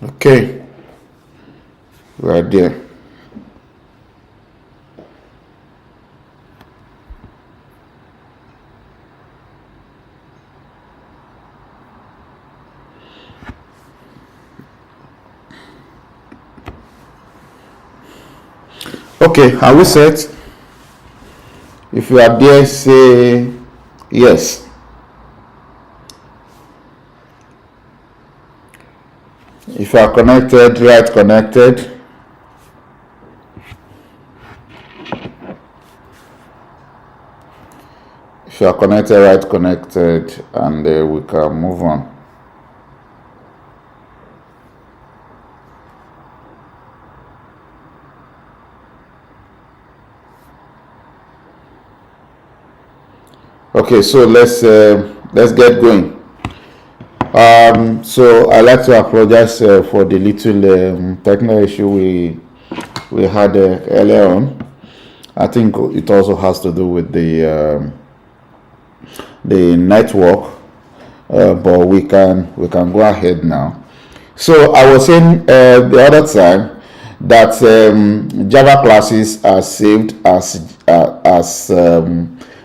Okay, right there. Okay, are we set? If you are there, say yes. If you are connected, write connected. If you are connected, write connected, and we can move on. Okay, so let's get going. So I'd like to apologize for the little technical issue we had earlier on. I think it also has to do with the network, but we can go ahead now. So I was saying the other time that Java classes are saved as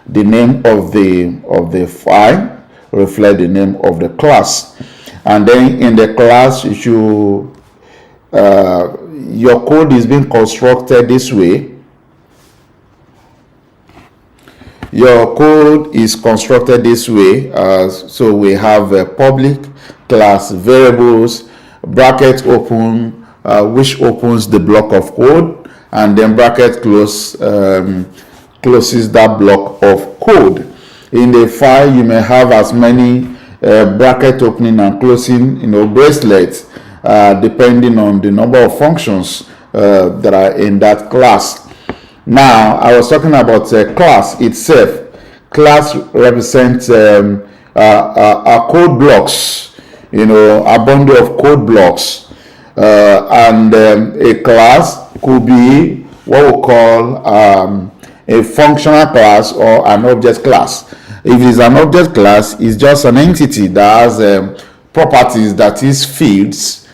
the name of the file reflect the name of the class, and then in the class your code is being constructed this way. Your code is constructed this way. So we have a public class variables, bracket open, which opens the block of code, and then bracket close closes that block of code. In the file, you may have as many bracket opening and closing, bracelets, depending on the number of functions that are in that class. Now, I was talking about class itself. Class represents code blocks, a bundle of code blocks, and a class could be what we call a functional class or an object class. If it is an object class, it's just an entity that has properties, that is fields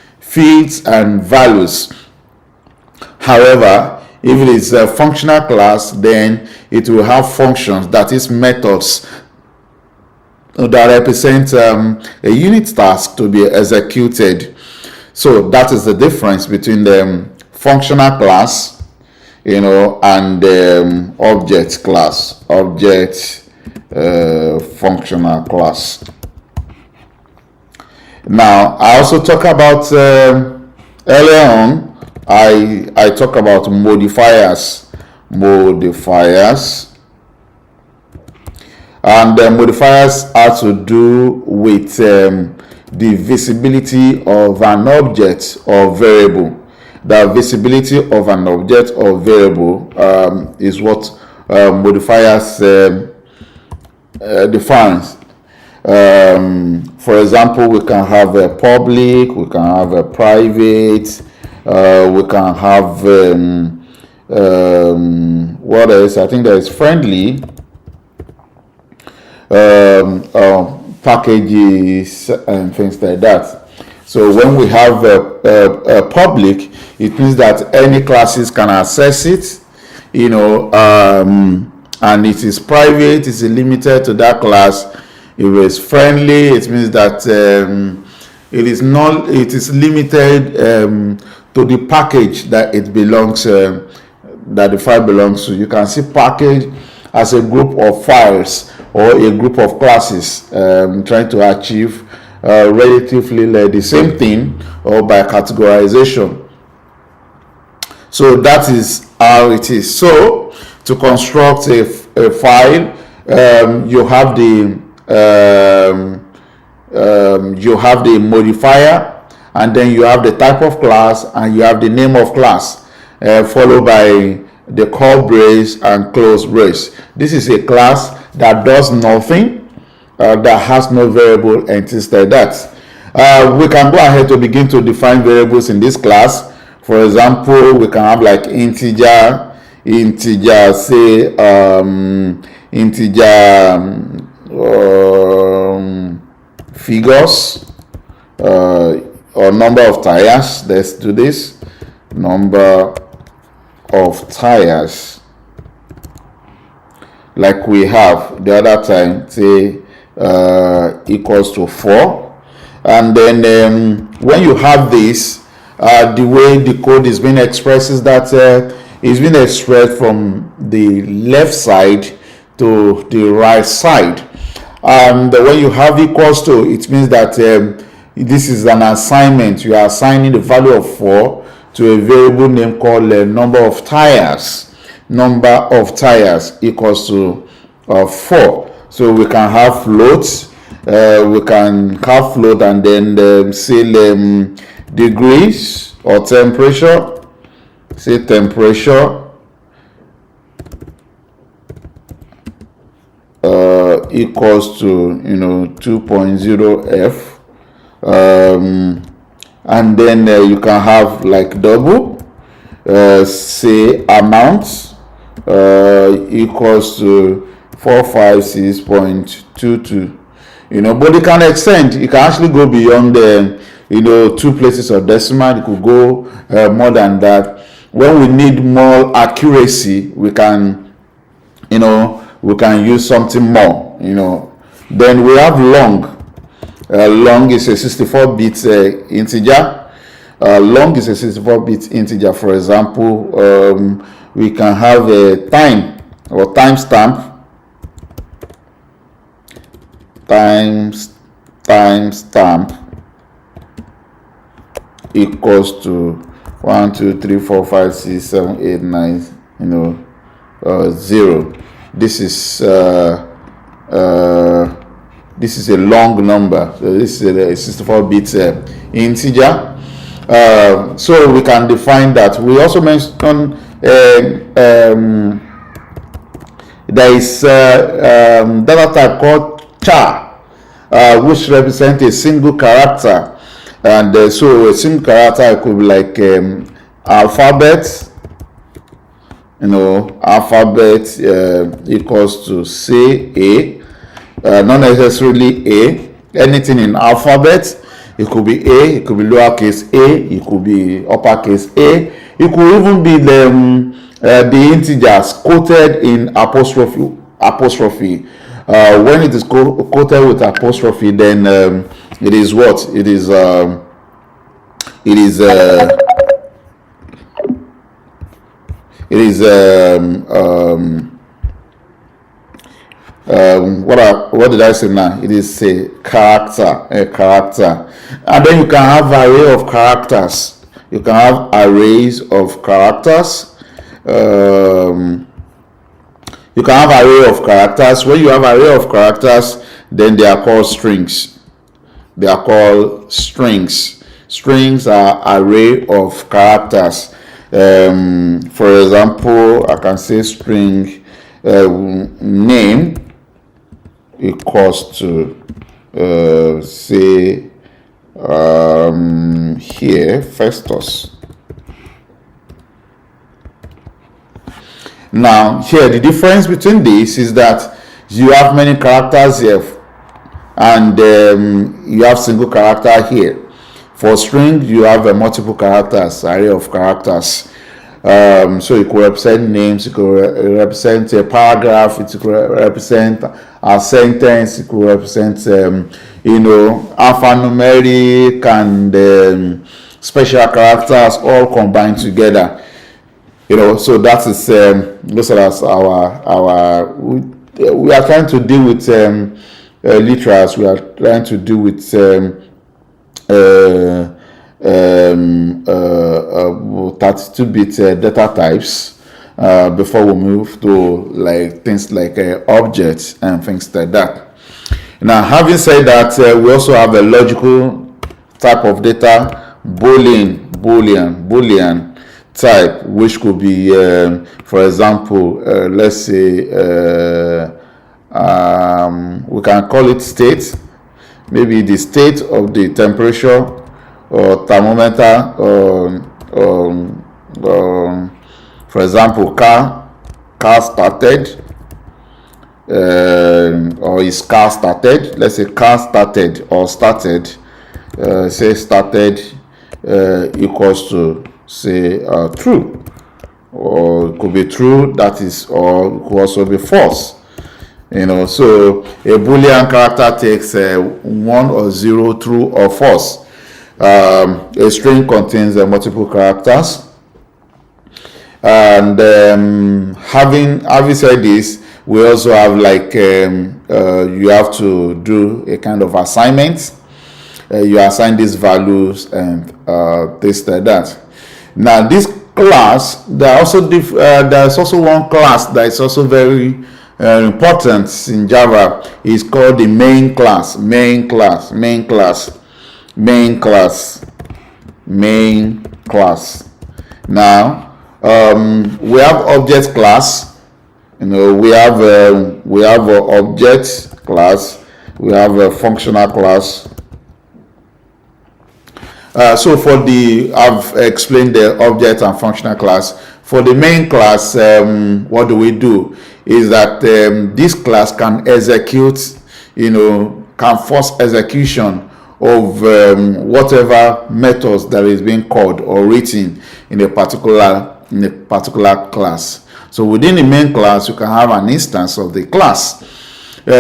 and values. However, if it is a functional class, then it will have functions, that is methods, that represent a unit task to be executed. So that is the difference between the functional class, and object class, functional class. Now, I also talk about earlier on. I talk about modifiers, and modifiers have to do with the visibility of an object or variable. The visibility of an object or variable is what modifiers defines. For example, we can have a public, we can have a private, we can have what else? I think there is friendly, packages and things like that. So when we have a public, it means that any classes can access it, and it is private, it's limited to that class. If it's friendly, it means that it is limited to the package that it belongs, that the file belongs to. You can see package as a group of files or a group of classes trying to achieve relatively the same thing, or by categorization. So that is how it is. So to construct a file, you have the modifier, and then you have the type of class, and you have the name of class, followed by the call brace and close brace. This is a class that does nothing, that has no variable and things like that. We can go ahead to begin to define variables in this class. For example, we can have like integer, say integer figures, or or number of tires. Let's do this. Number of tires, like we have the other time, say equals to 4. And then when you have this, the way the code is being expressed is that it's being expressed from the left side to the right side. And when you have equals to, it means that this is an assignment. You are assigning the value of 4 to a variable name called number of tires. Number of tires equals to 4. So we can have floats. We can have float and then say degrees or temperature. Say temperature equals to 2.0 F, and then you can have like double, say amount equals to 456.22. But it can extend. It can actually go beyond the 2 places of decimal. It could go more than that. When we need more accuracy, we can use something more. Then we have long. Long is a 64-bit integer. Long is a 64-bit integer. For example, we can have a time or timestamp. Timestamp equals to 1 2 3 4 5 6 7 8 9 0. This is a long number. So this is a 64-bit integer. So we can define that. We also mentioned there is data type called char, which represents a single character. And so a single character could be like alphabet. Alphabet equals to say A, not necessarily A. Anything in alphabet, it could be A, it could be lowercase a, it could be uppercase A, it could even be the integers quoted in apostrophe. When it is quoted with apostrophe, then it is what? It is what did I say now? It is a character, and then you can have array of characters. You can have arrays of characters. You can have array of characters. When you have array of characters, then they are called strings. They are called strings. Strings are array of characters. For example, I can say string name equals to say here Festus. Now here the difference between this is that you have many characters here and you have single character here. For string you have multiple characters, array of characters. So it could represent names, it could represent a paragraph, it could represent a sentence, it could represent alphanumeric and special characters all combined together. So that is those are our we are trying to deal with literals. We are trying to deal with 32-bit data types before we move to like things like objects and things like that. Now, having said that, we also have a logical type of data, Boolean type, which could be, for example, let's say we can call it state. Maybe the state of the temperature or thermometer, for example, car started, or is car started. Let's say car started or started. Say started equals to say true, or it could be true, that is, or it could also be false. So a Boolean character takes 1 or 0, true or false. A string contains multiple characters, and having said this, we also have like you have to do a kind of assignment. You assign these values and this that. Now this class, there's also one class that is also very important in Java. Is called the main class. Main class. Now we have object class. We have object class. We have a functional class. So for I've explained the object and functional class. For the main class, what do we do? Is that this class can execute, can force execution of whatever methods that is being called or written in a particular class. So within the main class, you can have an instance of the class.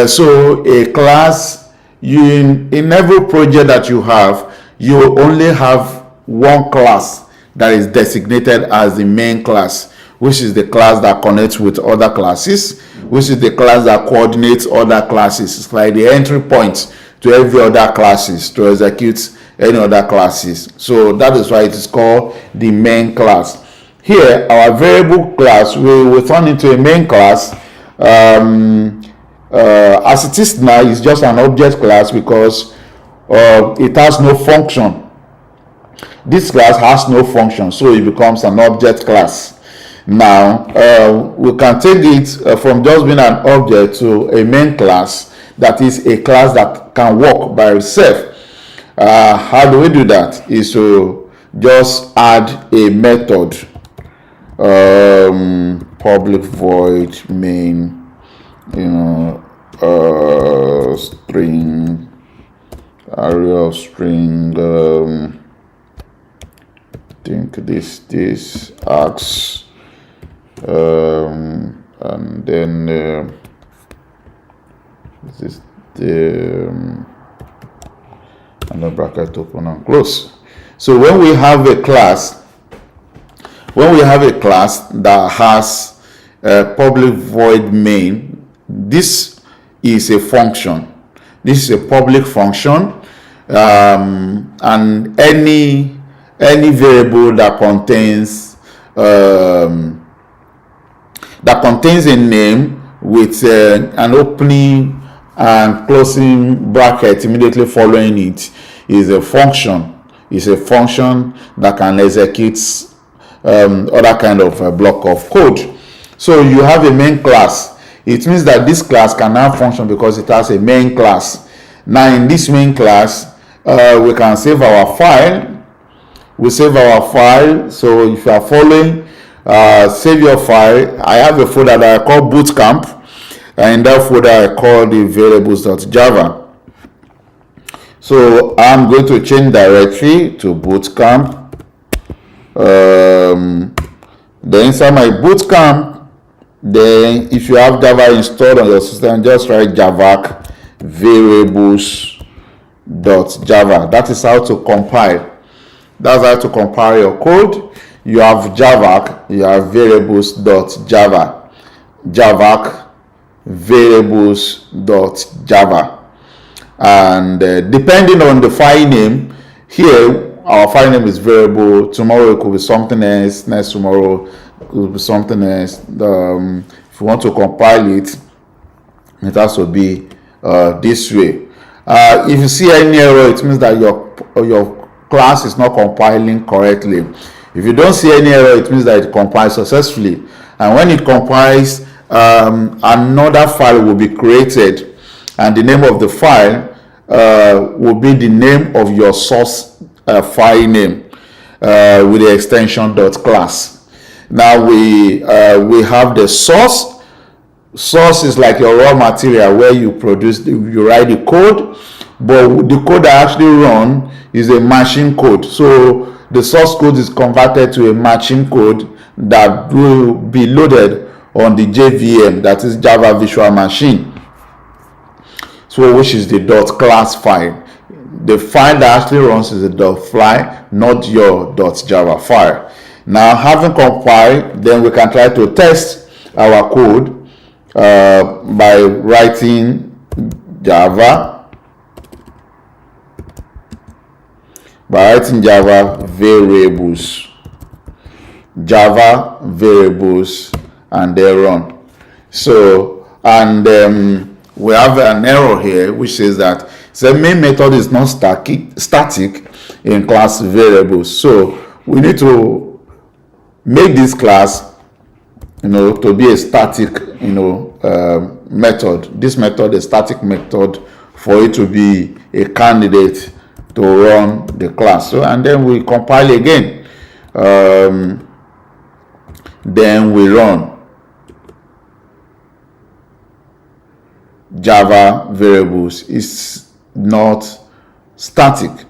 So a class, in every project that you have, you only have one class that is designated as the main class, which is the class that connects with other classes, which is the class that coordinates other classes. It's like the entry point to every other classes to execute any other classes. So that is why it is called the main class. Here, our variable class will turn into a main class. As it is now, it's just an object class because it has no function. This class has no function, so it becomes an object class. Now we can take it from just being an object to a main class, that is a class that can work by itself. How do we do that? Is to just add a method, public void main, string, array of string, I think this asks, and then this and the bracket open and close. So when we have a class that has a public void main, this is a function. This is a public function, and any variable that contains a name with an opening and closing bracket immediately following it is a function. It's a function that can execute other kind of block of code. So you have a main class. It means that this class can now function because it has a main class. Now in this main class, we can save our file. We save our file. So if you are following, save your file. I have a folder that I call Bootcamp, and in that folder I call the variables.java. So I'm going to change directory to Bootcamp. Then inside my Bootcamp, then if you have Java installed on your system, just write javac variables.java. That is how to compile. That's how to compile your code. You have javac, you have variables.java, javac variables.java, and depending on the file name, here our file name is variable. Tomorrow it could be something else, next tomorrow it could be something else. If you want to compile it, it has to be this way. If you see any error, it means that your class is not compiling correctly. If you don't see any error, it means that it compiles successfully. And when it compiles, another file will be created, and the name of the file will be the name of your source file name with the extension .class. Now we have the source. Source is like your raw material where you write the code. but the code that actually run is a machine code. So the source code is converted to a machine code that will be loaded on the JVM, that is Java Virtual Machine, so which is the .class file. The file that actually runs is a .fly, not your .java file. Now, having compiled, then we can try to test our code by writing Java variables, and then run. So, and we have an error here which says that the main method is not static in class variables. So we need to make this class, to be a static, method. This method, a static method, for it to be a candidate to run the class. So, and then we compile again. Then we run Java variables is not static.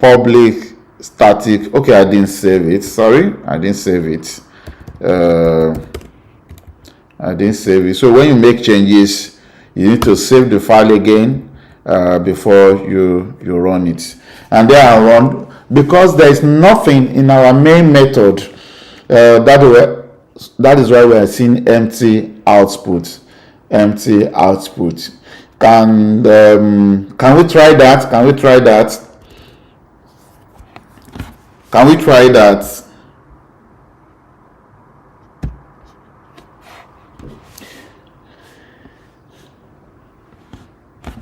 Public static. Okay, I didn't save it. Sorry, I didn't save it. So when you make changes, you need to save the file again before you run it. And then I run, because there is nothing in our main method. That is why we are seeing empty output. Can we try that? Can we try that? Can we try that?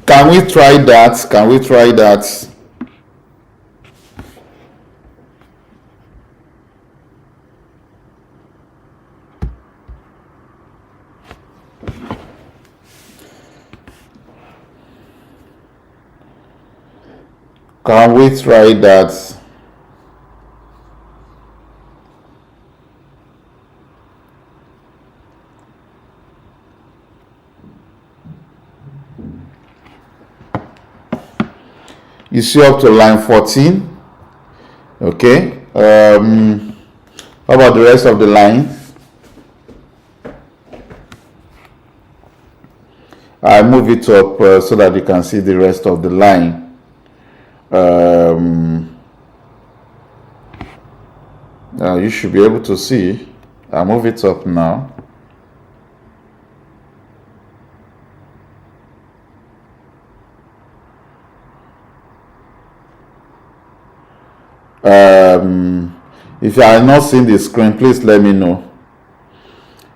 Can we try that? Can we try that? Can we try that? You see up to line 14. Okay. How about the rest of the line? I move it up so that you can see the rest of the line. You should be able to see. I'll move it up now. If you are not seeing the screen, please let me know.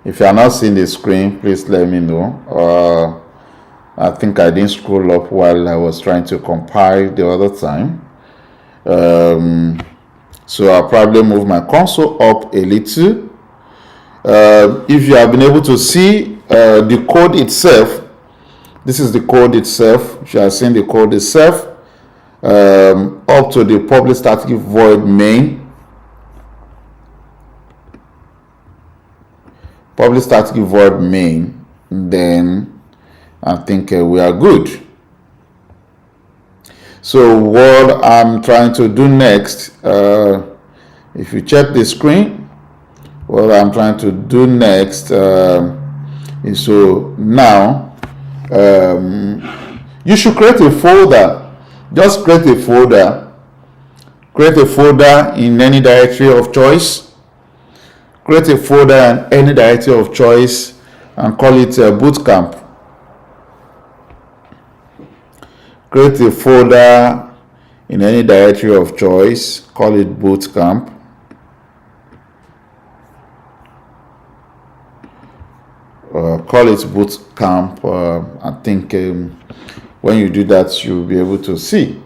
If you are not seeing the screen, please let me know. I think I didn't scroll up while I was trying to compile the other time. So I'll probably move my console up a little. If you have been able to see the code itself, this is the code itself. If you are seeing the code itself, up to the public static void main. Public static void main, then I think we are good. So what I'm trying to do next, if you check the screen, what I'm trying to do next is, so now you should create a folder. Just create a folder. Create a folder in any directory of choice. Create a folder in any directory of choice and call it Bootcamp. Create a folder in any directory of choice, call it Bootcamp. Call it Bootcamp. I think when you do that, you'll be able to see.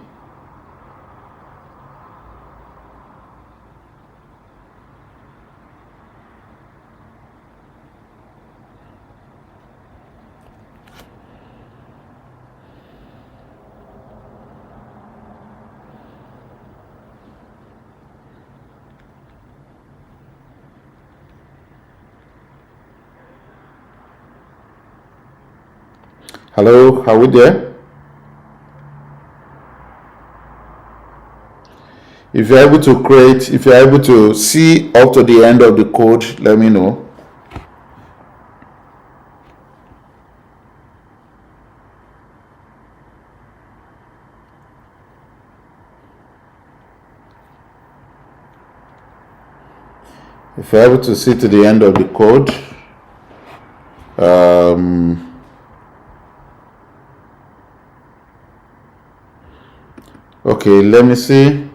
Hello, are we there? If you're able to create, if you're able to see up to the end of the code, let me know. If you're able to see to the end of the code, okay, let me see.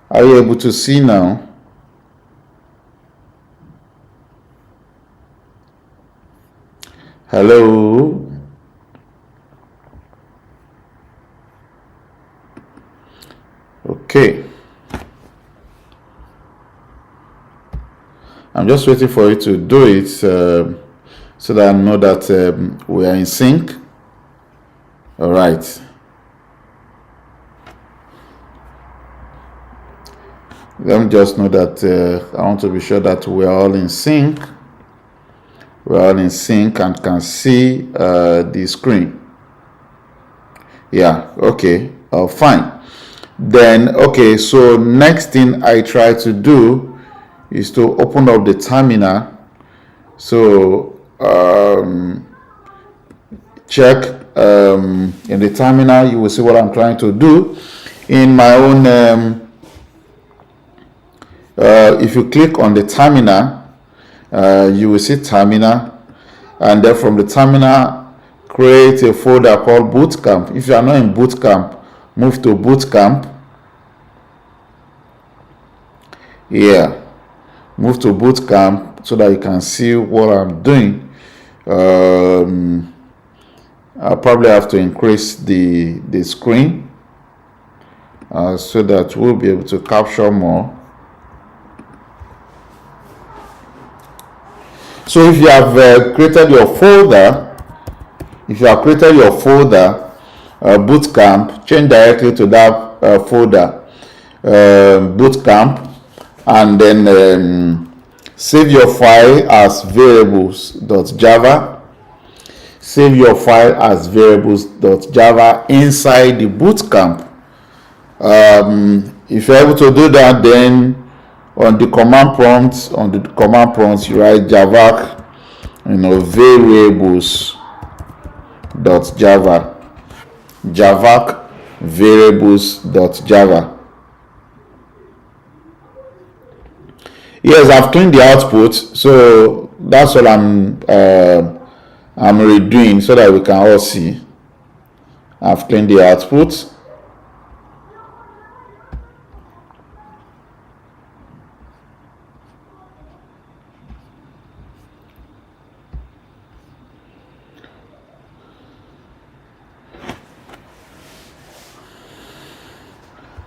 Are you able to see now? Hello? Okay. I'm just waiting for you to do it so that I know that we are in sync. All right. Let me just know that I want to be sure that we are all in sync. We're all in sync and can see the screen. Yeah, okay, fine. Then, okay, so next thing I try to do is to open up the terminal. So check in the terminal, you will see what I'm trying to do. In my own, if you click on the terminal, you will see terminal, and then from the terminal, create a folder called Bootcamp. If you are not in Bootcamp, move to Bootcamp. Yeah, move to Bootcamp so that you can see what I'm doing. I'll probably have to increase the screen so that we'll be able to capture more. So if you have created your folder, Bootcamp, change directly to that folder, Bootcamp, and then save your file as variables.java. Save your file as variables.java inside the Bootcamp. If you're able to do that, then on the command prompt, you write javac, variables.java, javac variables.java. Yes, I've cleaned the output, so that's all I'm redoing so that we can all see. I've cleaned the output.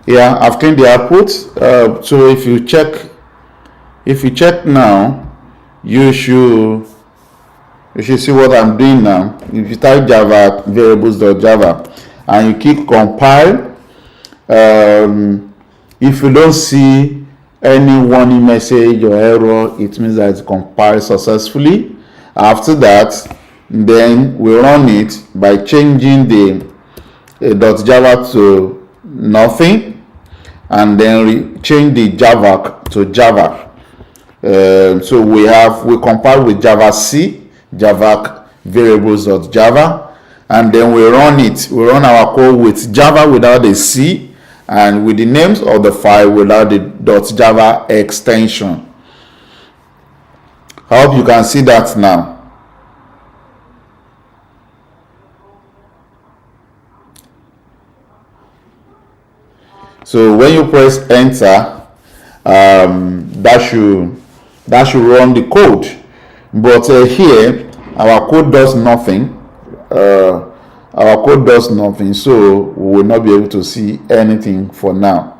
Yeah, I've cleaned the output. So if you check now, you should see what I'm doing now. If you type java variables.java and you click compile, if you don't see any warning message or error, it means that it's compiled successfully. After that, then we run it by changing the .java to nothing, and then change the javac to java. So we compile with javac, javac variables.java, and then we run our code with java without a c and with the names of the file without the .java extension. I hope you can see that now. So when you press enter, that should run the code. But here our code does nothing. So we will not be able to see anything for now.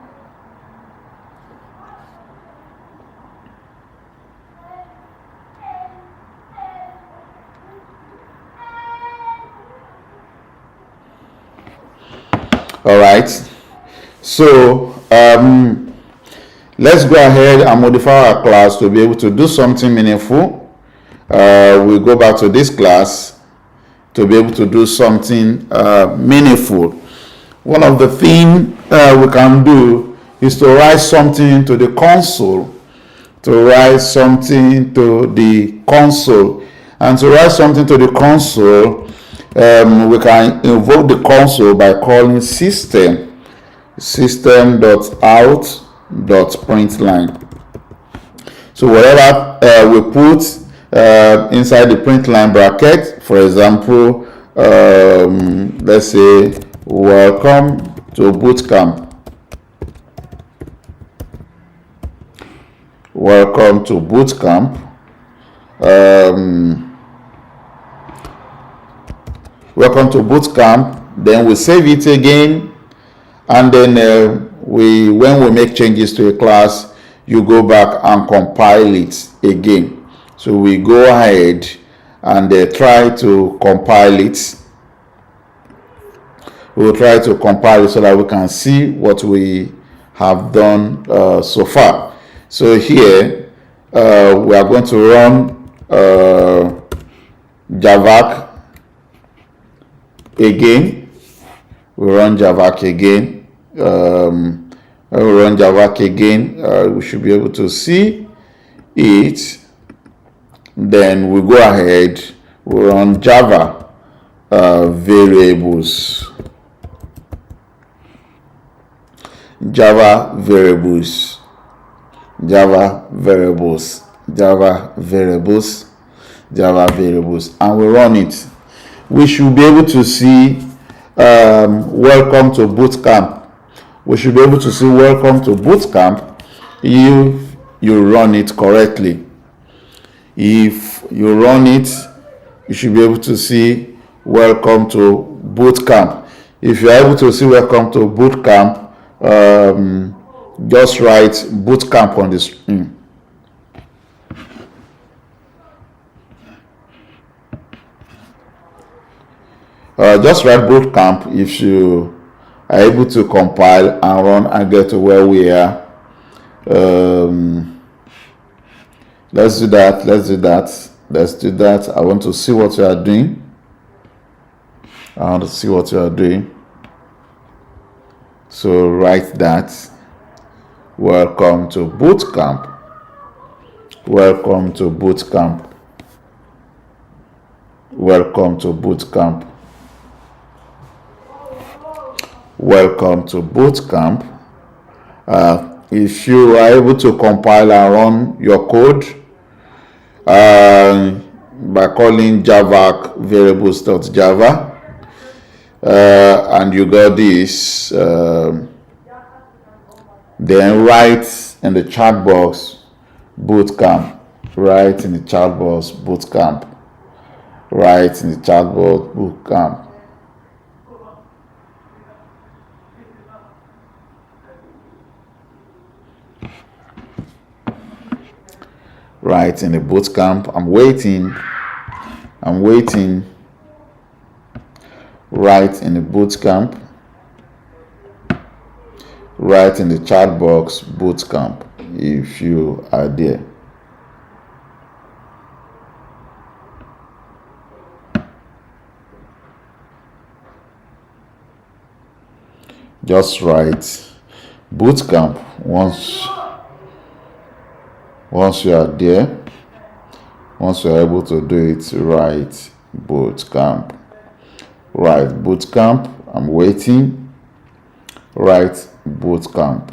All right. So Let's go ahead and modify our class to be able to do something meaningful. We go back to this class to be able to do something meaningful. One of the things we can do is to write something to the console. And to write something to the console, we can invoke the console by calling system.out.println. So whatever we put inside the println bracket, for example, let's say welcome to Bootcamp. Welcome to Bootcamp. Welcome to Bootcamp. Then we save it again, and then when we make changes to a class, you go back and compile it again. So we go ahead and try to compile it. We'll try to compile it so that we can see what we have done so far. So here we are going to run javac again. We run javac again. When we run javac again, we should be able to see it. Then we go ahead, we run java variables. Java variables, and we run it. We should be able to see welcome to Bootcamp. We should be able to see welcome to Bootcamp if you run it correctly. If you run it, you should be able to see welcome to Bootcamp. If you are able to see welcome to Bootcamp, just write Bootcamp on the screen. Just write Bootcamp if you are able to compile and run and get to where we are. Let's do that. I want to see what you are doing. So write that. Welcome to Bootcamp. Welcome to Bootcamp. Welcome to Bootcamp. Welcome to Bootcamp. If you are able to compile and run your code by calling javac variables.java, and you got this, then write in the chat box Bootcamp. Write in the chat box Bootcamp. Write in the chat box Bootcamp. Write in the Bootcamp. I'm waiting. Write in the Bootcamp. Write in the chat box Bootcamp if you are there. Just write Bootcamp once you are there. Once you are able to do it, write Bootcamp. Write Bootcamp. I'm waiting. Write Bootcamp.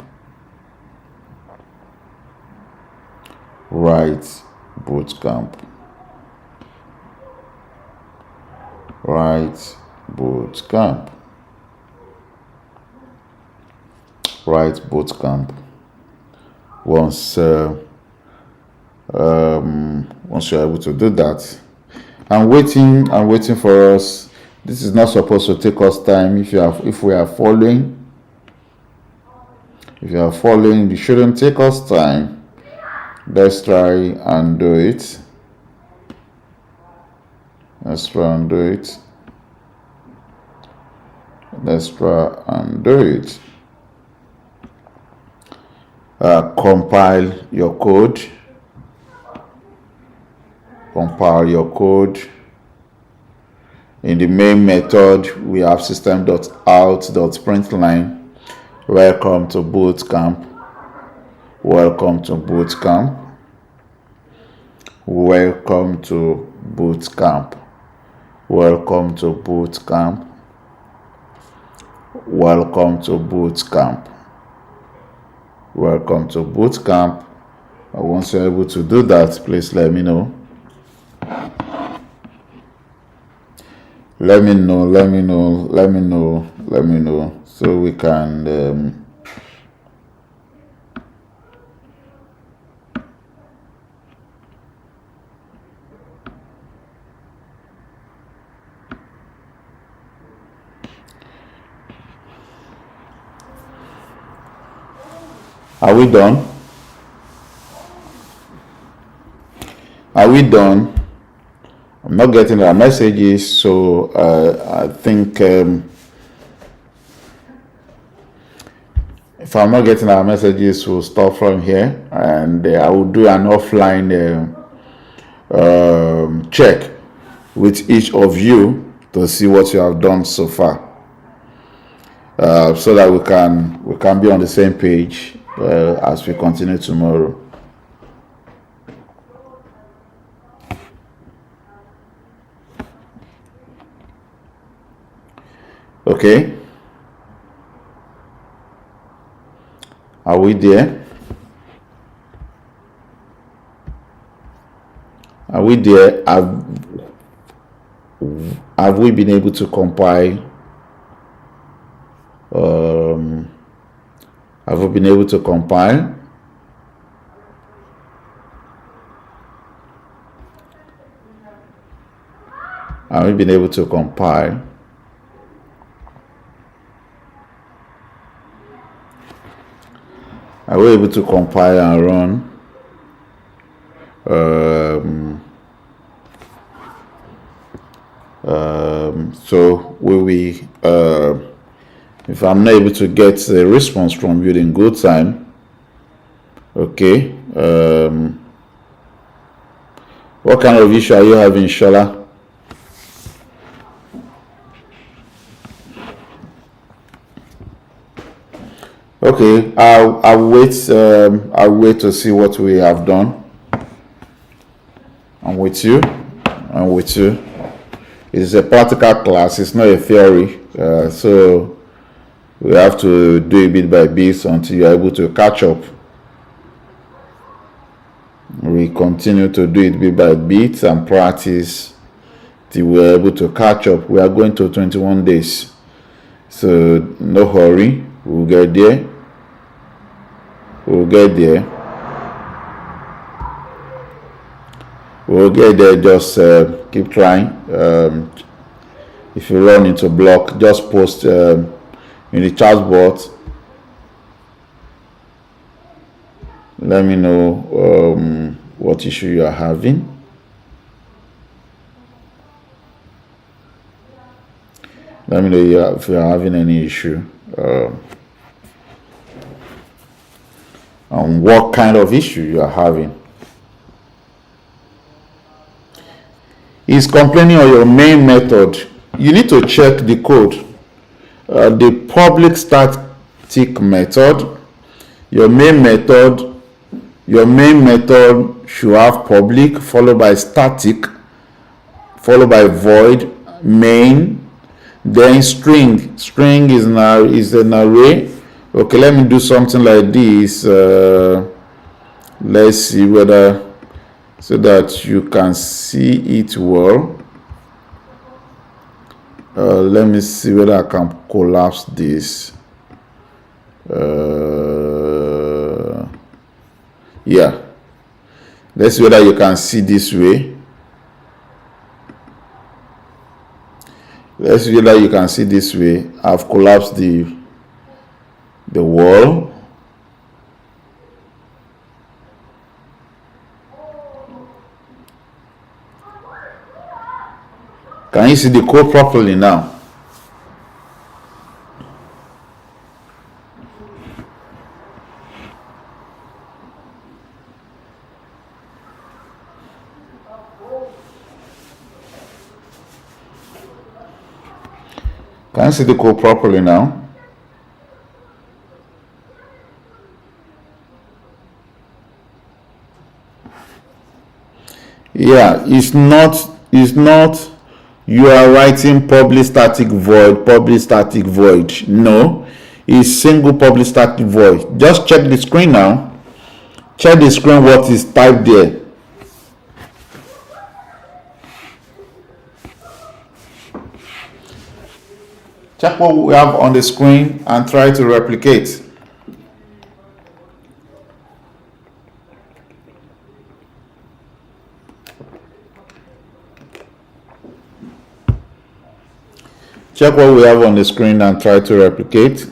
Write Bootcamp. Write Bootcamp. Write Bootcamp. Once you're able to do that, I'm waiting for us. This is not supposed to take us time. If we are following, it shouldn't take us time. Let's try and do it. Let's try and do it. compile your code. Compile your code. In the main method, we have system.out.println. Welcome to Bootcamp. Welcome to Bootcamp. Welcome to Bootcamp. Welcome to Bootcamp. Welcome to Bootcamp. Welcome to Bootcamp. Once you're able to do that, please let me know. Let me know, so we can Are we done? Are we done? I'm not getting our messages, so I think if I'm not getting our messages, we'll stop from here, and I will do an offline check with each of you to see what you have done so far, so that we can be on the same page as we continue tomorrow. Okay, are we there? Are we there? Have we been able to compile? Have we been able to compile? Have we been able to compile? Are we able to compile and run? So if I'm not able to get a response from you in good time, okay. What kind of issue are you having, Shola? Okay, I'll wait. I'll wait to see what we have done. I'm with you. I'm with you. It's a practical class. It's not a theory. So we have to do it bit by bit until you're able to catch up. We continue to do it bit by bit and practice till we're able to catch up. We are going to 21 days. So no hurry. We'll get there. We'll get there. We'll get there. Just keep trying. If you run into block, just post in the chat box. Let me know what issue you are having. Let me know if you are having any issue. And what kind of issue you are having. Is complaining on your main method. You need to check the code. The public static method, your main method should have public, followed by static, followed by void, main, then string. String is an array. Okay, let me do something like this. Let's see whether, so that you can see it well. Let me see whether I can collapse this. Yeah. Let's see whether you can see this way. Let's see whether you can see this way. I've collapsed the wall. Can you see the code properly now? Can you see the code properly now? Yeah, it's not you are writing public static void. No, it's single public static void. Just check the screen now. Check the screen what is typed there. Check what we have on the screen and try to replicate. Check what we have on the screen and try to replicate.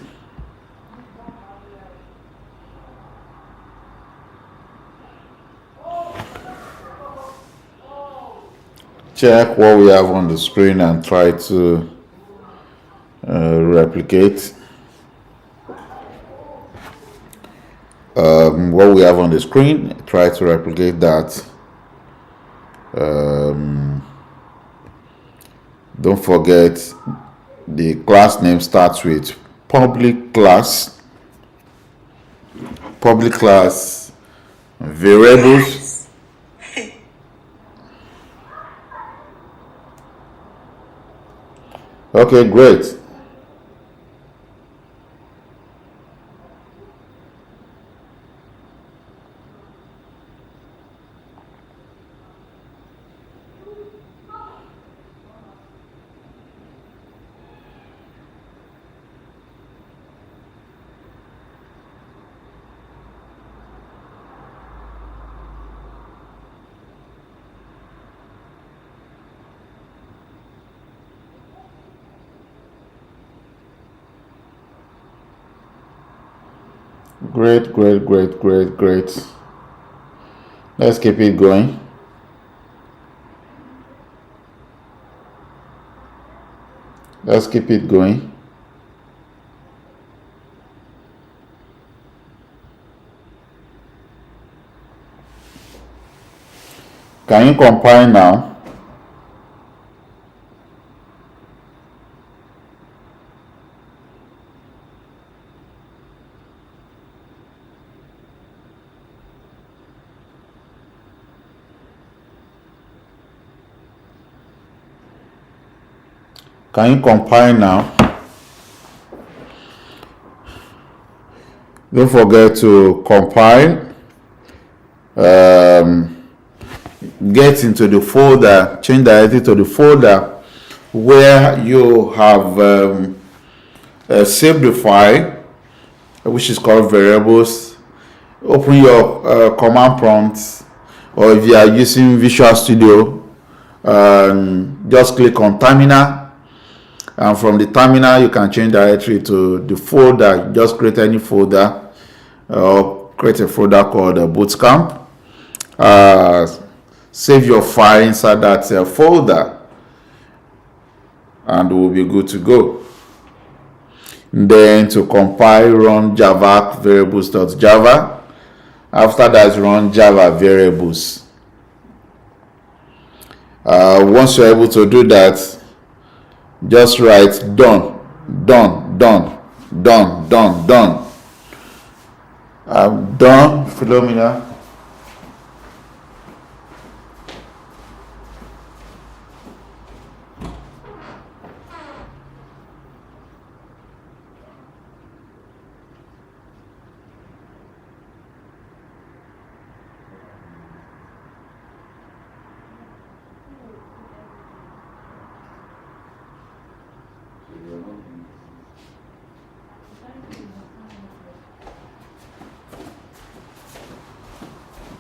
Check what we have on the screen and try to replicate. What we have on the screen, try to replicate that. Don't forget the class name starts with public class variables. Okay, great. Great. Let's keep it going. Can you compile now? Can you compile now? Don't forget to compile. Get into the folder, change directly to the folder where you have saved the file, which is called variables. Open your command prompt, or if you are using Visual Studio, just click on terminal, and from the terminal you can change directly to the folder. Just create any folder, or create a folder called Bootcamp. Save your file inside that folder, and we'll be good to go. Then to compile, run java variables.java. After that, run java variables. Once you're able to do that, just write done. I'm done, Philomena.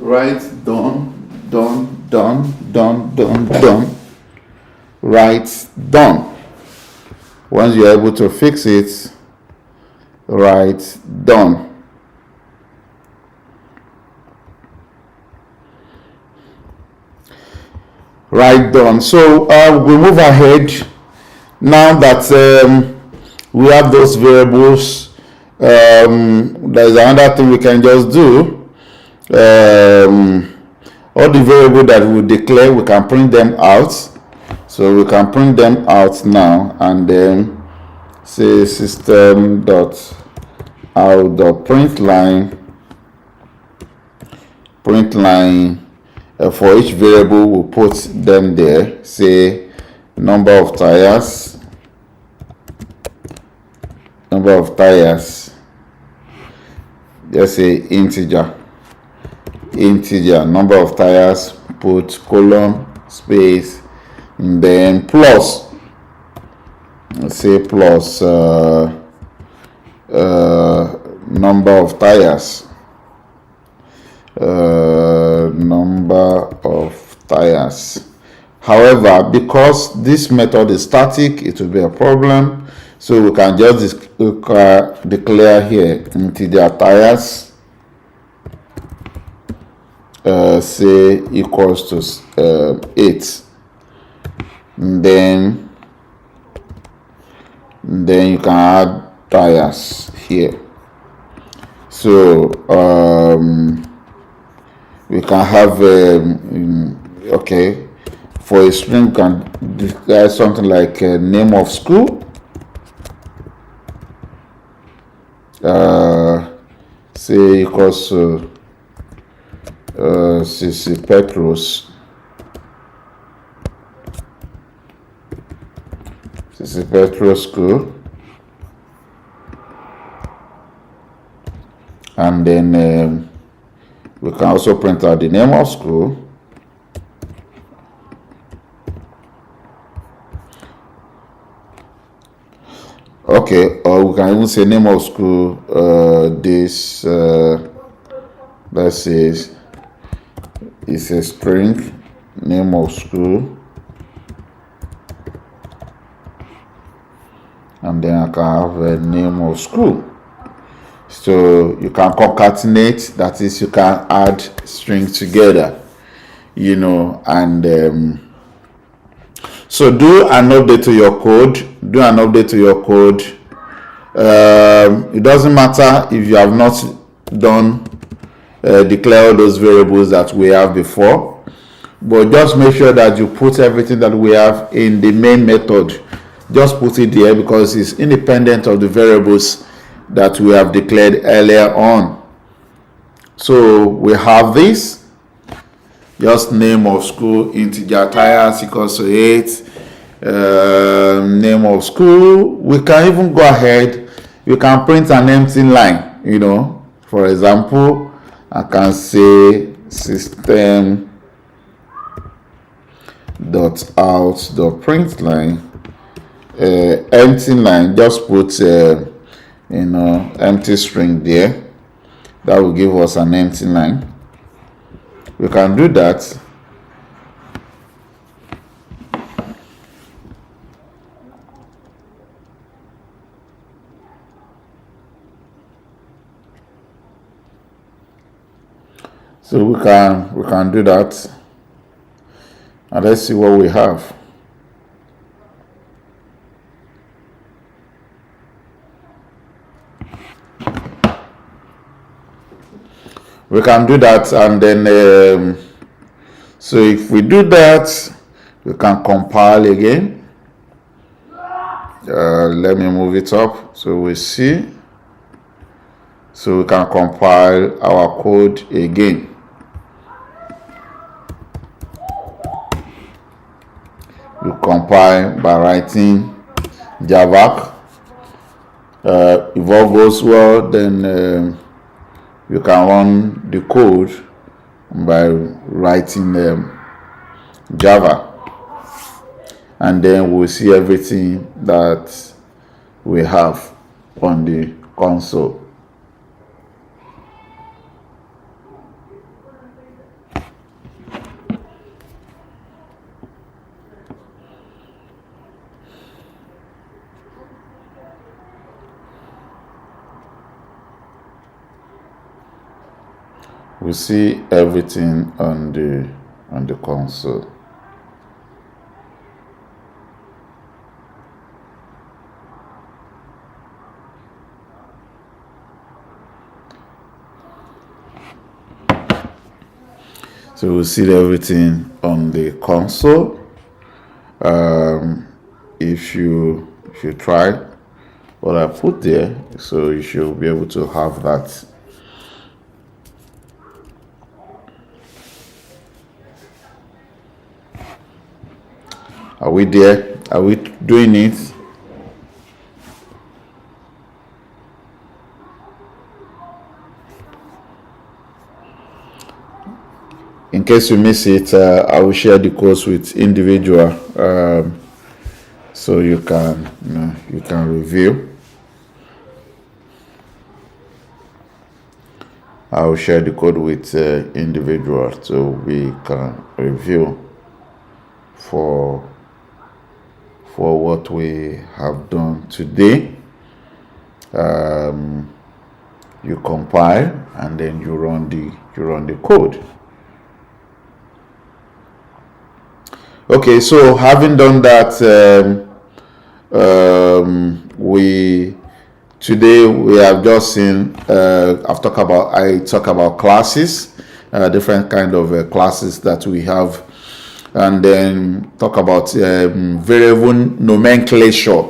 Write done. Write done. Once you're able to fix it, write done. Write done. So we move ahead now that we have those variables. There's another thing we can just do. All the variables that we declare, we can print them out. So we can print them out now, and then say system dot out dot print line for each variable we'll put them there, say number of tires, let's say integer, number of tires, put colon space, and then plus, let's say plus number of tires, However, because this method is static, it will be a problem, so we can just declare here integer tires, say equals to 8, and then you can add tires here. So we can have okay, for a string we can declare something like name of school, say equals to CC Petro school, and then we can also print out the name of school. Okay, or we can even say name of school, this let's say it's a string, name of school, and then I can have a name of school. So you can concatenate, that is, you can add strings together, and so do an update to your code. It doesn't matter if you have not done declare all those variables that we have before, but just make sure that you put everything that we have in the main method. Just put it there because it's independent of the variables that we have declared earlier on. So we have this, just name of school, integer tires equals to 8, name of school. We can even go ahead, you can print an empty line, for example, I can say system dot out dot print line, empty line, just put empty string there. That will give us an empty line. We can do that. So we can do that. And let's see what we have. We can do that, and then so if we do that, we can compile again. Let me move it up so we see. So we can compile our code again. We compile by writing Java. If all goes well, then you can run the code by writing Java, and then we'll see everything that we have on the console. We see everything on the console. So we see everything on the console. If you try what I put there, so you should be able to have that. Are we there? Are we doing it? In case you miss it, I will share the course with individual, so you can review. I will share the code with individual, so we can review for what we have done today. You compile and then you run the code. Okay, so having done that, today we have just seen, I talk about classes, different kind of classes that we have, and then talk about variable nomenclature,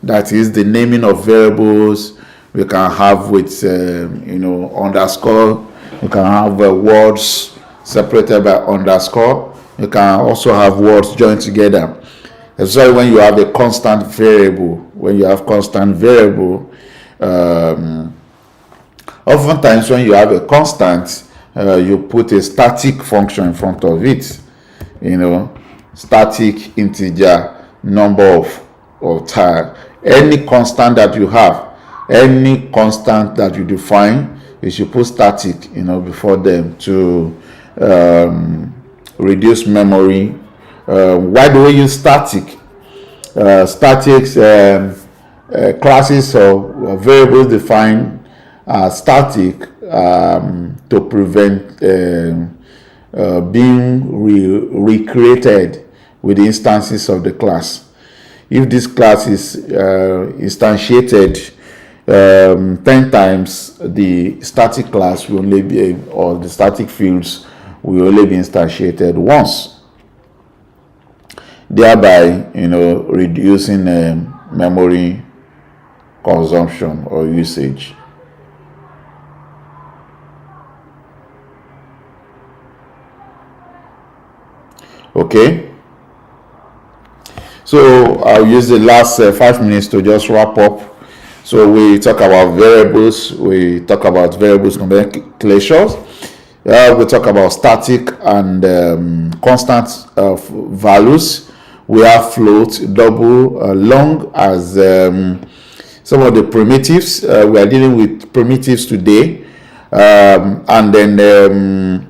that is the naming of variables. We can have with underscore. We can have words separated by underscore. You can also have words joined together, especially when you have a constant variable. When you have constant variable, oftentimes when you have a constant, you put a static function in front of it. Static integer number of tile. Any constant that you have, any constant that you define, you should put static, before them to reduce memory. Why do we use static? Statics, classes or variables defined static to prevent being recreated with the instances of the class. If this class is instantiated 10 times, the static class will only be, or the static fields will only be instantiated once, thereby reducing memory consumption or usage. Okay, so I'll use the last 5 minutes to just wrap up. So we talk about variables, we talk about variables nomenclatures, we talk about static and constant values. We have float, double, long as some of the primitives. We are dealing with primitives today, and then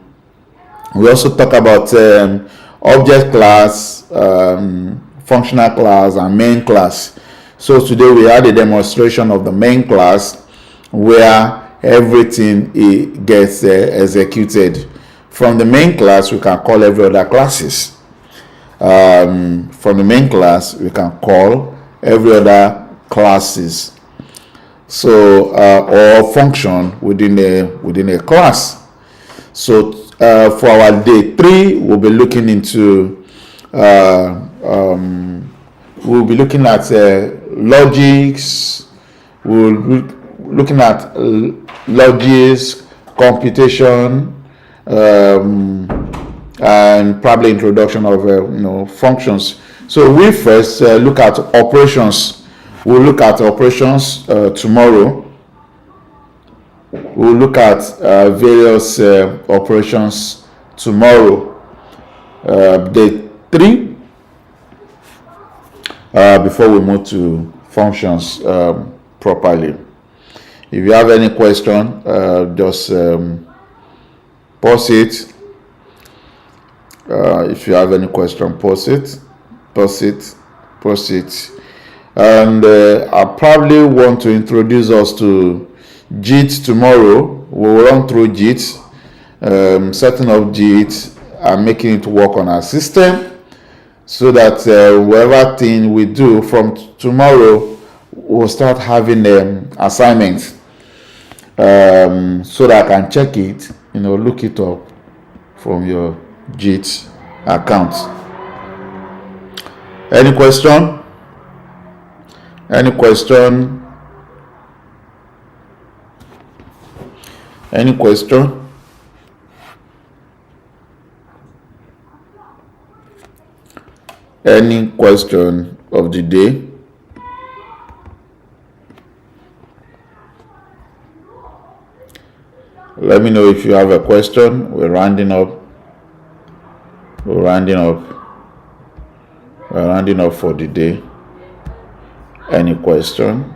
we also talk about object class, functional class, and main class. So today we had a demonstration of the main class, where everything gets executed. From the main class, we can call every other classes. From the main class, we can call every other classes. So or function within a class. So for our day 3, we'll be looking into we'll be looking at logics. We'll be looking at logics, computation, and probably introduction of functions. So we first look at operations. We'll look at operations tomorrow. We'll look at various operations tomorrow, day 3, before we move to functions properly. If you have any question, just post it. If you have any question, post it. And I probably want to introduce us to JIT tomorrow. We'll run through JIT, setting up JIT and making it work on our system, so that whatever thing we do from tomorrow, we'll start having assignments, so that I can check it, look it up from your JIT account. Any question? Any question? Any question of the day? Let me know if you have a question. We're rounding up. We're rounding up for the day. Any question?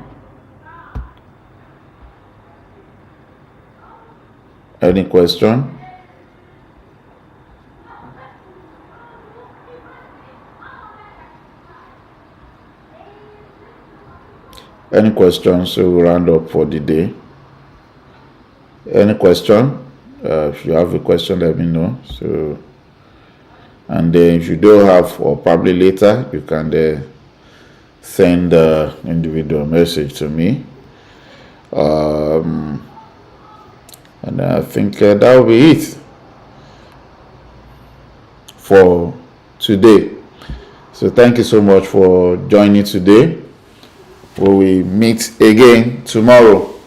Any question? Any questions? So we'll round up for the day. Any question? If you have a question, let me know. So, and then if you don't have, or probably later, you can send the individual message to me. And I think that will be it for today. So thank you so much for joining today. We will meet again tomorrow.